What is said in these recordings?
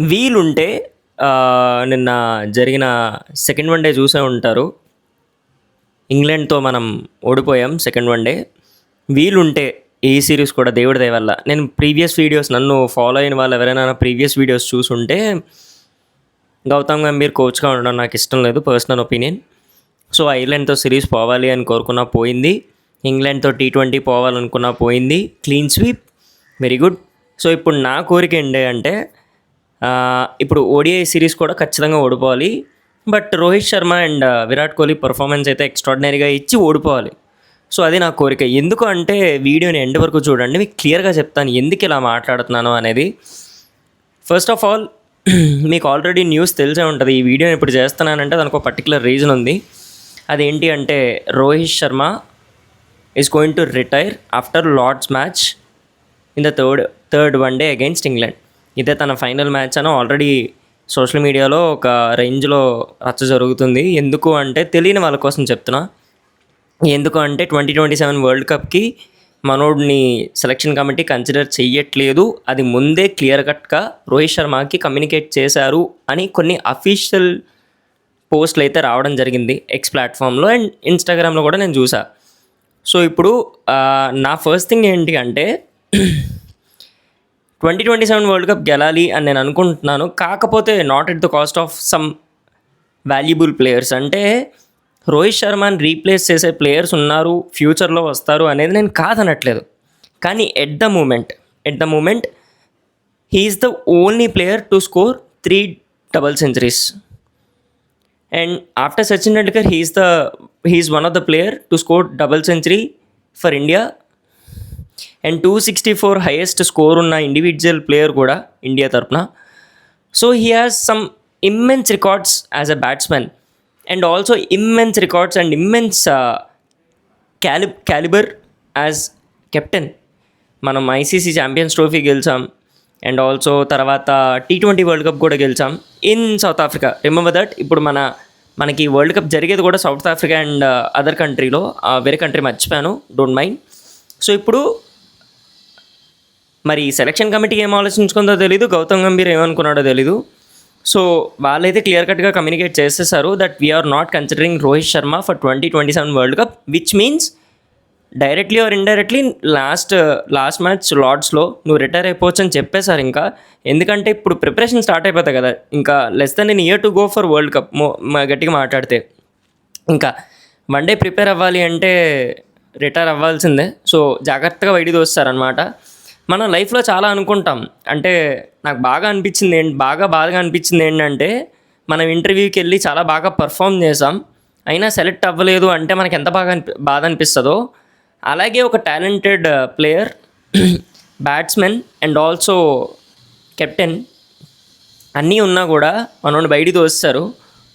వీలుంటే నిన్న జరిగిన సెకండ్ వన్‌డే చూసే ఉంటారు. ఇంగ్లాండ్‌తో మనం ఓడిపోయాం సెకండ్ వన్‌డే. వీలుంటే ఈ సీరీస్ కూడా దేవుడి దయ వల్ల నేను ప్రీవియస్ వీడియోస్ నన్ను ఫాలో అయిన వాళ్ళు ఎవరైనా నా ప్రీవియస్ వీడియోస్ చూసుంటే గౌతమ్ గంభీర్ కోచ్‌గా ఉండడం నాకు ఇష్టం లేదు, పర్సనల్ ఒపీనియన్. సో ఐర్లాండ్‌తో సిరీస్ పోవాలి అని కోరుకున్నా పోయింది. ఇంగ్లాండ్‌తో T20 పోవాలనుకున్నా పోయింది. Clean sweep, very good. So ఇప్పుడు నా కోరిక ఏంటి అంటే ఇప్పుడు ఓడిఐ సిరీస్ కూడా ఖచ్చితంగా ఓడిపోవాలి. But Rohit Sharma and Virat Kohli performance అయితే ఎక్స్ట్రాడినరీగా ఇచ్చి ఓడిపోవాలి. సో అది నా కోరిక. ఎందుకు అంటే వీడియోని ఎండ్ వరకు చూడండి, మీకు క్లియర్గా చెప్తాను ఎందుకు ఇలా మాట్లాడుతున్నాను అనేది. ఫస్ట్ ఆఫ్ ఆల్ మీకు ఆల్రెడీ న్యూస్ తెలిసే ఉంటుంది. ఈ వీడియోని ఇప్పుడు చేస్తున్నానంటే దానికి ఒక పర్టికులర్ రీజన్ ఉంది. అదేంటి అంటే Rohit Sharma is going to retire after Lord's match in the third one day against England. ఇదే తన ఫైనల్ మ్యాచ్ అని ఆల్రెడీ సోషల్ మీడియాలో ఒక రేంజ్లో రచ్చ జరుగుతుంది. ఎందుకు అంటే తెలియని వాళ్ళ కోసం చెప్తున్నా. ఎందుకు అంటే 2027 వరల్డ్ కప్కి మనోడిని సెలక్షన్ కమిటీ కన్సిడర్ చెయ్యట్లేదు. అది ముందే క్లియర్ కట్గా రోహిత్ శర్మకి కమ్యూనికేట్ చేశారు అని కొన్ని అఫీషియల్ పోస్టులు అయితే రావడం జరిగింది ఎక్స్ ప్లాట్ఫామ్లో అండ్ ఇన్స్టాగ్రామ్లో కూడా నేను చూసా. సో ఇప్పుడు నా ఫస్ట్ థింగ్ ఏంటి అంటే 2027 వరల్డ్ కప్ గెలాలి అని నేను అనుకుంటున్నాను. కాకపోతే not at the cost of some valuable players. అంటే రోహిత్ శర్మని రీప్లేస్ చేసే ప్లేయర్స్ ఉన్నారు, ఫ్యూచర్లో వస్తారు అనేది నేను కాదనట్లేదు. కానీ at the moment he's the only player to score 3 double centuries. And after Sachin Tendulkar he's one of the player to score double century for India. అండ్ 264 హైయెస్ట్ స్కోర్ ఉన్న ఇండివిజువల్ ప్లేయర్ కూడా ఇండియా తరపున. So he has some immense records as a batsmen and also immense records and immense calibre as captain. మనం ICC champions trophy గెలిచాం and also తర్వాత T20 world cup కూడా గెలిచాం in south Africa. Remember that. ఇప్పుడు మనకి world cup జరిగేది కూడా south Africa and other కంట్రీలో, వేరే కంట్రీ మర్చిపోయాను, డోంట్ మైండ్. సో ఇప్పుడు మరి సెలక్షన్ కమిటీ ఏం ఆలోచించుకుందో తెలీదు, గౌతమ్ గంభీర్ ఏమనుకున్నాడో తెలీదు. సో వాళ్ళైతే క్లియర్ కట్గా కమ్యూనికేట్ చేసేసారు that we are not considering Rohit Sharma for 2027 world Cup, which means directly or indirectly last match లార్డ్స్లో నువ్వు రిటైర్ అయిపోవచ్చు అని చెప్పేశారు. ఇంకా ఎందుకంటే ఇప్పుడు ప్రిపరేషన్ స్టార్ట్ అయిపోతాయి కదా, ఇంకా less than an year to go for world cup. గట్టిగా మాట్లాడితే ఇంకా వన్ డే ప్రిపేర్ అవ్వాలి అంటే రిటైర్ అవ్వాల్సిందే. సో జాగ్రత్తగా బయటికి వస్తారనమాట. మనం లైఫ్లో చాలా అనుకుంటాం. అంటే నాకు బాధగా అనిపించింది ఏంటంటే మనం ఇంటర్వ్యూకి వెళ్ళి చాలా బాగా పర్ఫామ్ చేసాం, అయినా సెలెక్ట్ అవ్వలేదు అంటే మనకి ఎంత బాధ అనిపిస్తుందో. అలాగే ఒక talented player, batsmen and also captain అన్నీ ఉన్నా కూడా మనోడిని బయటికి తోస్తారు.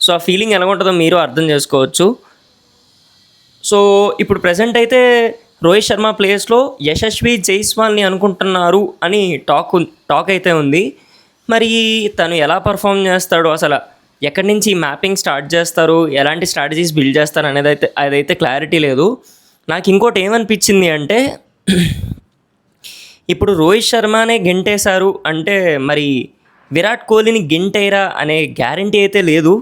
సో ఆ ఫీలింగ్ ఎలా ఉంటుందో మీరు అర్థం చేసుకోవచ్చు. సో ఇప్పుడు ప్రజెంట్ అయితే రోహిత్ శర్మ ప్లేస్లో యశస్వి జైస్వాల్ని అనుకుంటున్నారు అని టాక్ అయితే ఉంది. మరి తను ఎలా పర్ఫామ్ చేస్తాడో, అసలు ఎక్కడి నుంచి మ్యాపింగ్ స్టార్ట్ చేస్తారు, ఎలాంటి స్ట్రాటజీస్ బిల్డ్ చేస్తారు అనేది అదైతే క్లారిటీ లేదు. నాకు ఇంకోటి ఏమనిపించింది అంటే ఇప్పుడు రోహిత్ శర్మనే గెంటేశారు అంటే మరి విరాట్ కోహ్లీని గెంటేరా అనే గ్యారంటీ అయితే లేదు.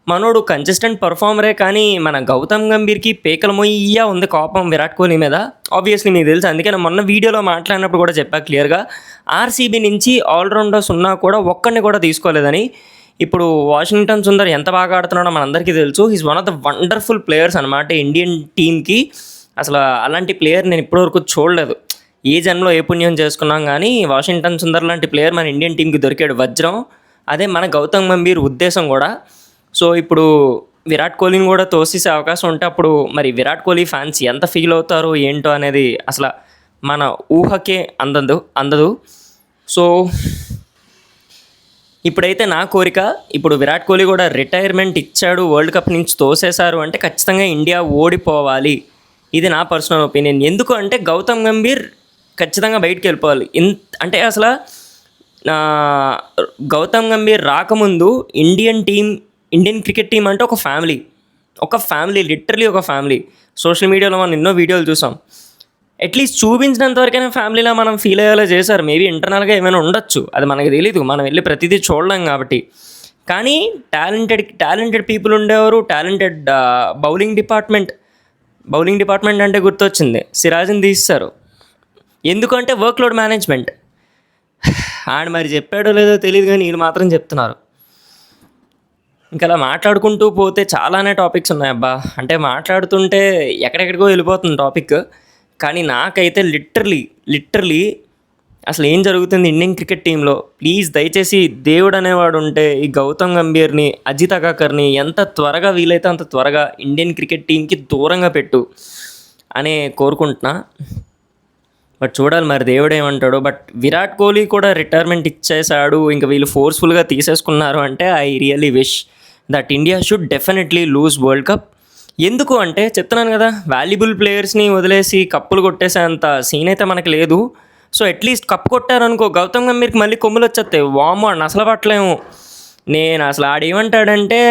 మనోడు కన్సిస్టెంట్ పర్ఫార్మరే, కానీ మన గౌతమ్ గంభీర్కి పేకల మొయ్య ఉంది కోపం విరాట్ కోహ్లీ మీద. ఆబ్వియస్లీ మీకు తెలుసు, అందుకే నేను మొన్న వీడియోలో మాట్లాడినప్పుడు కూడా చెప్పా క్లియర్గా, ఆర్సీబీ నుంచి ఆల్రౌండర్స్ ఉన్నా కూడా ఒక్కడిని కూడా తీసుకోలేదని. ఇప్పుడు వాషింగ్టన్ సుందర్ ఎంత బాగా ఆడుతున్నాడో మనందరికీ తెలుసు. Is one of the wonderful players అనమాట ఇండియన్ టీమ్కి. అసలు అలాంటి ప్లేయర్ నేను ఇప్పటివరకు చూడలేదు. ఏ జన్మలో ఏ పుణ్యం చేసుకున్నాం కానీ వాషింగ్టన్ సుందర్ లాంటి ప్లేయర్ మన ఇండియన్ టీంకి దొరికాడు, వజ్రం. అదే మన గౌతమ్ గంభీర్ ఉద్దేశం కూడా. సో ఇప్పుడు విరాట్ కోహ్లీని కూడా తోసేసే అవకాశం ఉంటే అప్పుడు మరి విరాట్ కోహ్లీ ఫ్యాన్స్ ఎంత ఫీల్ అవుతారో ఏంటో అనేది అసలు మన ఊహకే అందదు. సో ఇప్పుడైతే నా కోరిక, ఇప్పుడు విరాట్ కోహ్లీ కూడా రిటైర్మెంట్ ఇచ్చాడు, వరల్డ్ కప్ నుంచి తోసేశారు అంటే ఖచ్చితంగా ఇండియా ఓడిపోవాలి. ఇది నా పర్సనల్ ఒపీనియన్. ఎందుకు అంటే గౌతమ్ గంభీర్ ఖచ్చితంగా బయటికి వెళ్ళిపోవాలి. అంటే అసలు గౌతమ్ గంభీర్ రాకముందు ఇండియన్ క్రికెట్ టీం అంటే ఒక ఫ్యామిలీ, లిటరలీ ఒక ఫ్యామిలీ. సోషల్ మీడియాలో మనం ఎన్నో వీడియోలు చూసాం. అట్లీస్ట్ చూపించినంత వరకైనా ఫ్యామిలీలో మనం ఫీల్ అయ్యేలా చేశారు. మేబీ ఇంటర్నల్గా ఏమైనా ఉండొచ్చు, అది మనకి తెలీదు, మనం వెళ్ళి ప్రతిదీ చూడలేం కాబట్టి. కానీ టాలెంటెడ్ పీపుల్ ఉండేవారు. టాలెంటెడ్ బౌలింగ్ డిపార్ట్మెంట్ అంటే గుర్తొచ్చింది, సిరాజ్ని తీస్తారు. ఎందుకంటే వర్క్లోడ్ మేనేజ్మెంట్. ఆడు మరి చెప్పాడో లేదో తెలియదు కానీ వీళ్ళు మాత్రం చెప్తున్నారు. ఇంకా అలా మాట్లాడుకుంటూ పోతే చాలానే టాపిక్స్ ఉన్నాయి అబ్బా. అంటే మాట్లాడుతుంటే ఎక్కడెక్కడికో వెళ్ళిపోతుంది టాపిక్. కానీ నాకైతే లిటరలీ అసలు ఏం జరుగుతుంది ఇండియన్ క్రికెట్ టీంలో, ప్లీజ్ దయచేసి దేవుడు అనేవాడు ఉంటే ఈ గౌతమ్ గంభీర్ని, అజిత్ అగాకర్ని ఎంత త్వరగా వీలైతే అంత త్వరగా ఇండియన్ క్రికెట్ టీంకి దూరంగా పెట్టు అని కోరుకుంటున్నా. బట్ చూడాలి మరి దేవుడు ఏమంటాడో. బట్ విరాట్ కోహ్లీ కూడా రిటైర్మెంట్ ఇచ్చేసాడు, ఇంకా వీళ్ళు ఫోర్స్ఫుల్గా తీసేసుకున్నారు అంటే I really wish that India should definitely lose world cup. ఎందుకు అంటే చెప్తున్నాను కదా, వాల్యుబుల్ ప్లేయర్స్ని వదిలేసి కప్పులు కొట్టేసేంత సీన్ అయితే మనకు లేదు. సో అట్లీస్ట్ కప్పు కొట్టారనుకో, గౌతమ్ గంభీర్కి మళ్ళీ కొమ్ములు వచ్చేస్తాయి. వామో ఆడిని అసలు పట్టలేము. నేను అసలు ఆడేమంటాడంటే,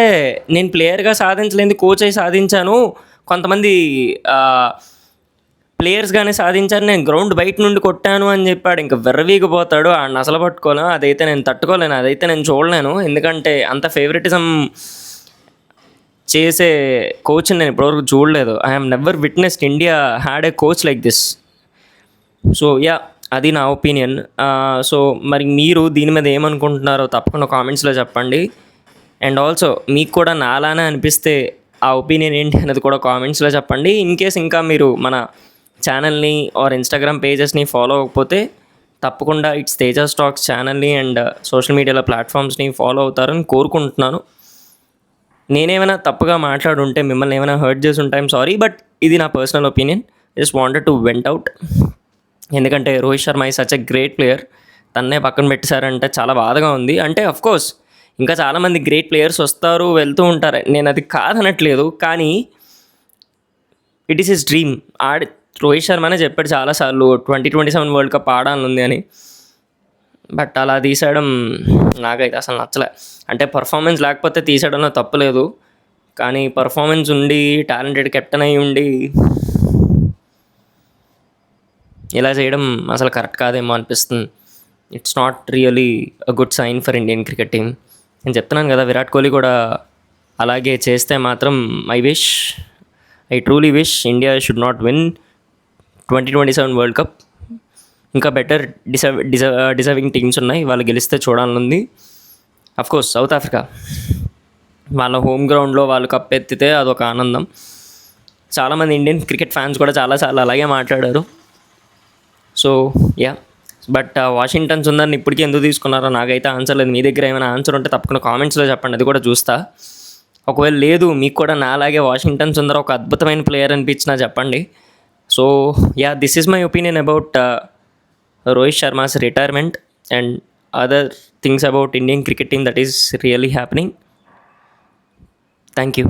నేను ప్లేయర్గా సాధించలేని కోచ్ అయి సాధించాను, కొంతమంది ప్లేయర్స్గానే సాధించారు, నేను గ్రౌండ్ బయట నుండి కొట్టాను అని చెప్పాడు. ఇంకా వెర్రవీగిపోతాడు, ఆడిని అసలు పట్టుకోలేను. అదైతే నేను తట్టుకోలేను, అదైతే నేను చూడలేను. ఎందుకంటే అంత ఫేవరెటిజం చేసే కోచ్ని నేను ఇప్పటివరకు చూడలేదు. I have never witnessed India had a coach like this. So yeah, అది నా ఒపీనియన్. సో మరి మీరు దీని మీద ఏమనుకుంటున్నారో తప్పకుండా కామెంట్స్లో చెప్పండి. అండ్ ఆల్సో మీకు కూడా నాలానే అనిపిస్తే ఆ ఒపీనియన్ ఏంటి అనేది కూడా కామెంట్స్లో చెప్పండి. ఇన్ కేస్ ఇంకా మీరు మన ఛానల్ని ఆర్ ఇన్స్టాగ్రామ్ పేజెస్ని ఫాలో అవ్వకపోతే తప్పకుండా ఇట్స్ తేజస్ టాక్స్ ఛానల్ని అండ్ సోషల్ మీడియాలో ప్లాట్ఫామ్స్ని ఫాలో అవుతారని కోరుకుంటున్నాను. నేనేమైనా తప్పుగా మాట్లాడుంటే, మిమ్మల్ని ఏమైనా హర్ట్ చేసి ఉంటాం సారీ, బట్ ఇది నా personal opinion. Just wanted to went out. ఎందుకంటే రోహిత్ శర్మ ఈ సచ్ ఎ గ్రేట్ ప్లేయర్, తన్నే పక్కన పెట్టేశారంటే చాలా బాధగా ఉంది. అంటే అఫ్కోర్స్ ఇంకా చాలామంది గ్రేట్ ప్లేయర్స్ వస్తారు వెళ్తూ ఉంటారు, నేను అది కాదనట్లేదు. కానీ it is his dream. Rohit శర్మనే చెప్పాడు చాలాసార్లు 2027 వరల్డ్ కప్ ఆడాలనుంది అని. బట్ అలా తీసేయడం నాకైతే అసలు నచ్చలే. అంటే పర్ఫార్మెన్స్ లేకపోతే తీసేయడంలో తప్పులేదు, కానీ పర్ఫార్మెన్స్ ఉండి టాలెంటెడ్ కెప్టెన్ అయి ఉండి ఇలా చేయడం అసలు కరెక్ట్ కాదేమో అనిపిస్తుంది. It's not really a good sign for Indian cricket team. నేను చెప్తున్నాను కదా, విరాట్ కోహ్లీ కూడా అలాగే చేస్తే మాత్రం I truly wish India should not win 2027 world cup. ఇంకా బెటర్ డిజర్వింగ్ టీమ్స్ ఉన్నాయి, వాళ్ళు గెలిస్తే చూడాలనుంది. అఫ్కోర్స్ సౌత్ ఆఫ్రికా వాళ్ళ హోమ్ గ్రౌండ్లో వాళ్ళు కప్ ఎత్తితే అదొక ఆనందం. చాలామంది ఇండియన్ క్రికెట్ ఫ్యాన్స్ కూడా చాలాసార్లు అలాగే మాట్లాడారు. సో యా, బట్ వాషింగ్టన్ సుందర్ని ఇప్పటికీ ఎందుకు తీసుకున్నారో నాకైతే ఆన్సర్ లేదు. మీ దగ్గర ఏమైనా ఆన్సర్ ఉంటే తప్పకుండా కామెంట్స్లో చెప్పండి, అది కూడా చూస్తా. ఒకవేళ లేదు, మీకు కూడా నాలాగే వాషింగ్టన్ సుందర్ ఒక అద్భుతమైన ప్లేయర్ అనిపించినా చెప్పండి. So yeah, this is my opinion about Rohit Sharma's retirement and other things about Indian cricket team that is really happening. Thank you.